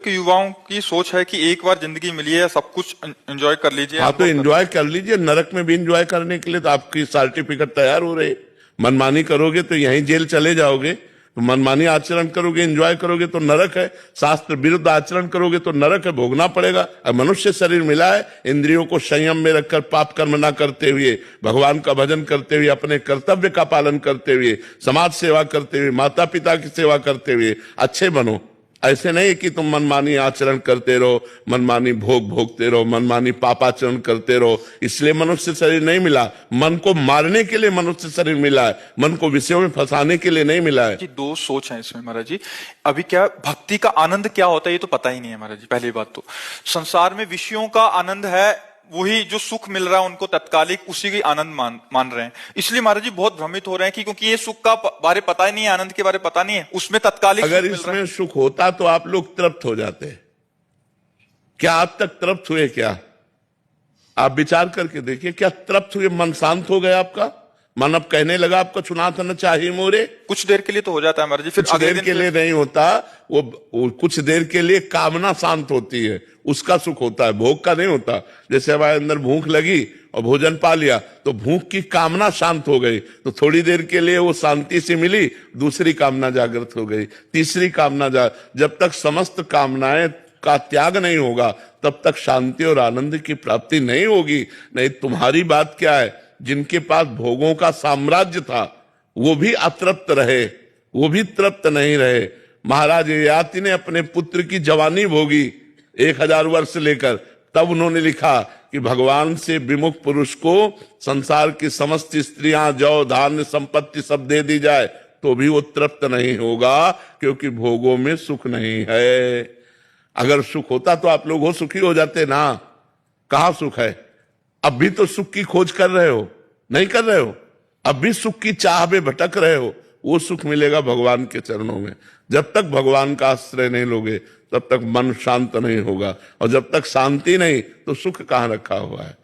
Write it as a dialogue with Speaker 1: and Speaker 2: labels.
Speaker 1: कि युवाओं की सोच है कि एक बार जिंदगी मिली है, सब कुछ एंजॉय कर लीजिए।
Speaker 2: हाँ तो एंजॉय कर लीजिए, नरक में भी एंजॉय करने के लिए तो आपकी सर्टिफिकेट तैयार हो रही। मनमानी करोगे तो यहीं जेल चले जाओगे, तो मनमानी आचरण करोगे, एंजॉय करोगे तो नरक है, शास्त्र विरुद्ध आचरण करोगे तो नरक है, भोगना पड़ेगा। अब मनुष्य शरीर मिला है, इंद्रियों को संयम में रखकर पाप कर्म ना करते हुए, भगवान का भजन करते हुए, अपने कर्तव्य का पालन करते हुए, समाज सेवा करते हुए, माता पिता की सेवा करते हुए अच्छे बनो। ऐसे नहीं कि तुम मनमानी आचरण करते रहो, मनमानी भोग भोगते रहो, मनमानी पापाचरण करते रहो। इसलिए मनुष्य शरीर नहीं मिला, मन को मारने के लिए मनुष्य शरीर मिला है, मन को विषयों में फंसाने के लिए नहीं मिला है।
Speaker 1: जी, दो सोच है इसमें महाराज जी। अभी क्या भक्ति का आनंद क्या होता है ये तो पता ही नहीं है महाराज जी। पहली बात तो संसार में विषयों का आनंद है, वही जो सुख मिल रहा है उनको तत्कालिक, उसी की आनंद मान रहे हैं। इसलिए महाराज जी बहुत भ्रमित हो रहे हैं कि क्योंकि ये सुख का बारे पता ही नहीं है, आनंद के बारे पता नहीं है, उसमें तत्कालिक
Speaker 2: अगर इसमें सुख होता तो आप लोग तृप्त हो जाते। क्या आज तक तृप्त हुए? क्या आप विचार करके देखिए, क्या तृप्त हुए? मन शांत हो गया आपका? मन अब कहने लगा आपका चुनाव न चाहिए मोरे?
Speaker 1: कुछ देर के लिए तो हो जाता है महाराज जी, फिर
Speaker 2: कुछ देर के लिए नहीं होता। वो कुछ देर के लिए कामना शांत होती है, उसका सुख होता है, भोग का नहीं होता। जैसे हमारे अंदर भूख लगी और भोजन पा लिया तो भूख की कामना शांत हो गई, तो थोड़ी देर के लिए वो शांति से मिली, दूसरी कामना जागृत हो गई, तीसरी कामना जब तक समस्त कामनाएं का त्याग नहीं होगा तब तक शांति और आनंद की प्राप्ति नहीं होगी। नहीं, तुम्हारी बात क्या है, जिनके पास भोगों का साम्राज्य था वो भी अतृप्त रहे, वो भी तृप्त नहीं रहे। महाराज ययाति ने अपने पुत्र की जवानी भोगी 1000 वर्ष लेकर, तब उन्होंने लिखा कि भगवान से विमुख पुरुष को संसार की समस्त स्त्रियां, जौ, धान्य, संपत्ति सब दे दी जाए तो भी वो तृप्त नहीं होगा, क्योंकि भोगों में सुख नहीं है। अगर सुख होता तो आप लोग हो सुखी हो जाते ना। कहां सुख है? अब भी तो सुख की खोज कर रहे हो, नहीं कर रहे हो? अब भी सुख की चाह में भटक रहे हो। वो सुख मिलेगा भगवान के चरणों में। जब तक भगवान का आश्रय नहीं लोगे तब तक मन शांत नहीं होगा, और जब तक शांति नहीं तो सुख कहां रखा हुआ है।